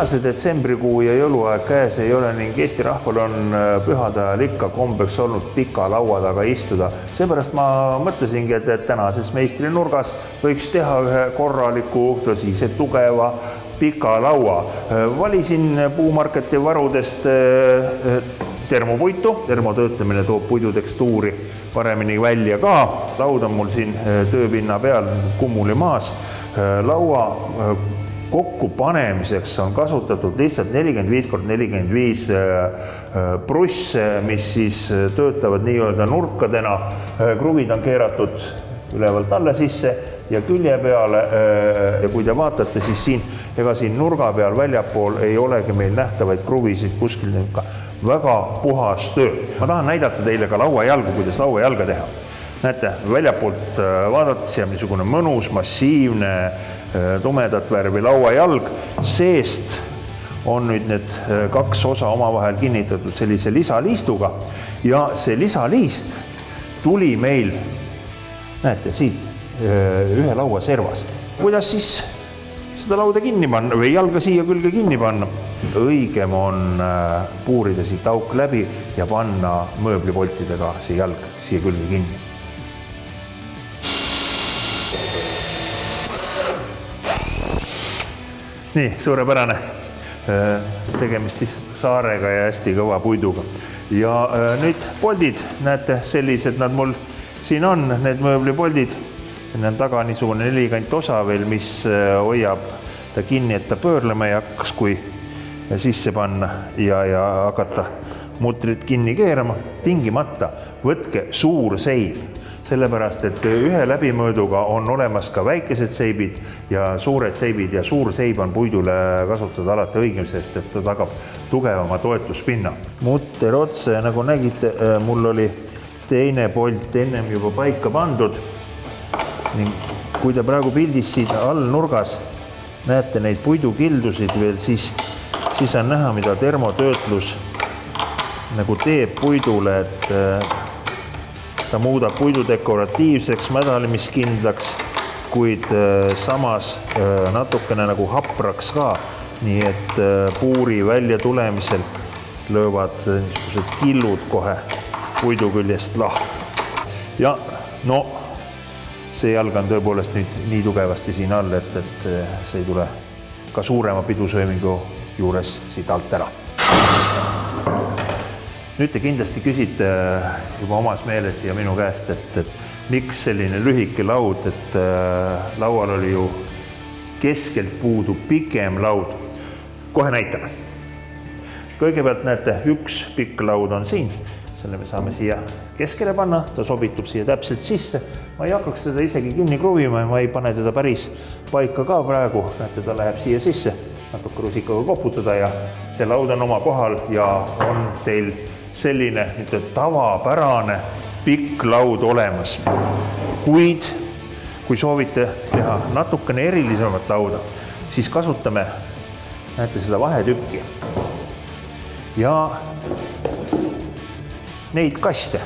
see detsembrikuu ja jõuluaeg käes ei ole ning Eesti rahval on pühade ajal ikka kombeks olnud pika laua taga istuda. Seepärast ma mõtlesingi, et tänases meistrinurgas võiks teha ühe korraliku, tõsise, tugeva pika laua. Valisin puumarketi varudest termopuitu. Termotöötlemine toob puidu tekstuuri paremini välja ka. Laud on mul siin tööpinna peal kummuli maas. Laua kokkupanemiseks on kasutatud lihtsalt 45x45 prusse, mis siis töötavad nii-öelda nurkadena. Kruvid on keeratud ülevalt alla sisse ja külje peale. Ja kui te vaatate, siis siin nurga peal väljapool ei olegi meil nähtavaid kruvisid kuskil väga puhas töö. Ma tahan näidata teile ka lauajalgu, kuidas lauajalga teha. Näete, väljapoolt vaadates jääb niisugune mõnus, massiivne, tumedat värvi lauajalg. Seest on nüüd need kaks osa omavahel kinnitatud sellise lisaliistuga ja see lisaliist tuli meil, näete, siit ühe laua servast. Kuidas siis seda lauda kinni panna või jalga siia külge kinni panna? Õigem on puurida siit auk läbi ja panna mööblipoltidega see jalg siia külge kinni. Nii, suurepärane. Tegemist siis saarega ja hästi kõva puiduga. Ja nüüd poldid, näete, sellised nad mul siin on, need mööblipoldid. Siin on taga niisugune nelikant osa veel, mis hoiab ta kinni, et ta pöörlema ei hakkaks, kui sisse panna ja hakata mutrit kinni keerama. Tingimata võtke suur seib. Sellepärast, et ühe läbimõõduga on olemas ka väikesed seibid ja suured seibid ja suur seib on puidule kasutada alati õigem, sest et ta tagab tugevama toetuspinna. Mutter otse, nagu nägite, mul oli teine polt ennem juba paika pandud. Ning kui te praegu pildis siin all nurgas näete neid puidukildusid veel, siis on näha, mida termotöötlus nagu teeb puidule, et ta muudab puidu dekoratiivseks, mädalimiskindlaks, kuid samas natukene nagu hapraks ka, nii et puuri välja tulemisel löövad niisugused killud kohe puidu küljest lahti. Ja no, see jalg on tõepoolest nüüd nii tugevasti siin all, et see ei tule ka suurema pidusöömingu juures siit alt ära. Nüüd te kindlasti küsite juba omas meeles ja minu käest, et miks selline lühike laud, et laual oli ju keskelt puudu pikem laud. Kohe näitame. Kõigepealt näete, üks pikk laud on siin. Selle me saame siia keskele panna, ta sobitub siia täpselt sisse. Ma ei hakkaks teda isegi kinni kruvima, ma ei pane teda päris paika ka praegu. Näete, ta läheb siia sisse, natuke rusikaga koputada ja see laud on oma kohal ja on teil selline tavapärane pikk laud olemas. Kuid kui soovite teha natukene erilisemat lauda, siis kasutame, näete, seda vahetükki ja neid kaste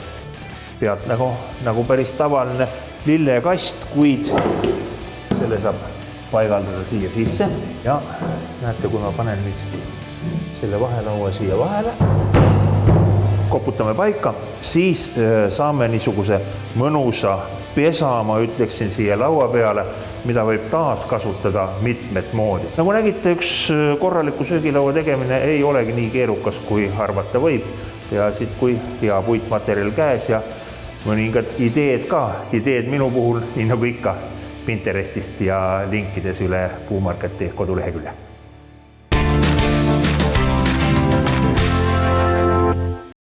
pealt nagu päris tavaline lillekast, kuid selle saab paigaldada siia sisse ja näete, kui ma panen nüüd selle vahelaua siia vahele, koputame paika, siis saame niisuguse mõnusa pesa, ma ütleksin, siia laua peale, mida võib taas kasutada mitmet moodi. Nagu nägite, üks korraliku söögilaua tegemine ei olegi nii keerukas, kui arvata võib. Ja siit, kui hea puitmaterjal käes ja mõningad ideed ka. Ideed minu puhul, nii nagu ikka, Pinterestist ja linkides üle Puumarketi kodulehekülje.